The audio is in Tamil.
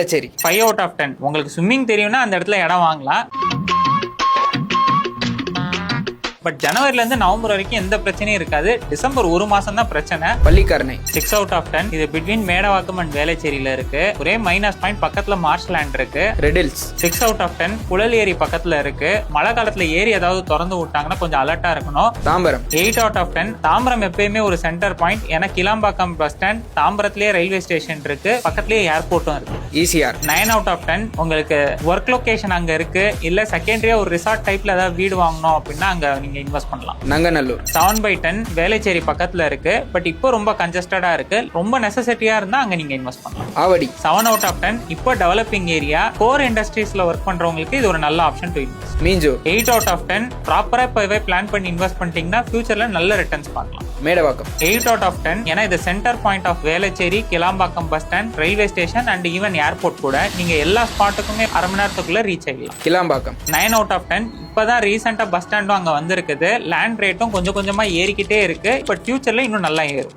சரி 5 out of 10. உங்களுக்கு ஸ்விம்மிங் தெரியும்னா அந்த இடத்துல இடம் வாங்கலாம். பட் ஜனவரில இருந்து நவம்பர் வரைக்கும் எந்த பிரச்சனையும் இருக்காது. டிசம்பர் ஒரு மாசம் தான் பிரச்சனை. Pallikaranai 6 out of 10. இது பிட்வீன் மேடவாக்கம் அண்ட் வேளச்சேரியில இருக்கு. ஒரே மைனஸ் பாயிண்ட் பக்கத்துல மார்ஷ் லேண்ட் இருக்கு. Riddles 6 out of 10. புழல் ஏரி பக்கத்துல இருக்கு. மழை காலத்துல ஏரி ஏதாவது திறந்து விட்டாங்கன்னா கொஞ்சம் அலர்ட்டா இருக்கணும். Tambaram 8 out of 10. தாம்பரம் எப்பயுமே ஒரு சென்டர் பாயிண்ட். ஏன்னா கிளாம்பாக்கம் பஸ் ஸ்டாண்ட், தாம்பரத்திலேயே ரயில்வே ஸ்டேஷன் இருக்கு, பக்கத்துலயே ஏர்போர்ட்டும் இருக்கு. ECR 9 out of 10. உங்களுக்கு ஒர்க் லொகேஷன் அங்க இருக்கு, இல்ல செகண்டரியா ஒரு ரிசார்ட் டைப்ல ஏதாவது வீடு வாங்கணும் அப்படின்னா அங்க நீங்க இன்வெஸ்ட் பண்ணலாம். நங்கநல்லூர் 7/10 வேளச்சேரி பக்கத்துல இருக்கு. பட் இப்போ ரொம்ப கன்ஜஸ்டடா இருக்கு. ரொம்ப நெசசிட்டியா இருந்தா அங்க நீங்க இன்வெஸ்ட் பண்ணலாம். Avadi 7 out of 10. இப்போ டெவலப்பிங் ஏரியா, கோர் இண்டஸ்ட்ரீஸ்ல ஒர்க் பண்றவங்களுக்கு இது ஒரு நல்ல option to invest. Minjur 8 out of 10. ப்ராப்பரா இப்பவே பிளான் பண்ணி இன்வெஸ்ட் பண்ணிட்டீங்கன்னா ஃபியூச்சர்ல நல்ல ரிட்டர்ன்ஸ் பார்க்கலாம். Medavakkam 8 out of 10. ஏன்னா இது centre point of Velachery, Kilambakkam bus stand, railway station and even airport கூட. நீங்க எல்லா ஸ்பாட்டுக்குமே அரை மணி நேரத்துக்குள்ள ரீச் ஆகலாம். Kilambakkam 9 out of 10. இப்பதான் ரீசெண்டா பஸ் ஸ்டாண்டும் அங்க வந்திருக்குது. லேண்ட் ரேட்டும் கொஞ்சம் கொஞ்சமா ஏறிக்கிட்டே இருக்கு. பட் ஃபியூச்சர்ல இன்னும் நல்லா ஏறும்.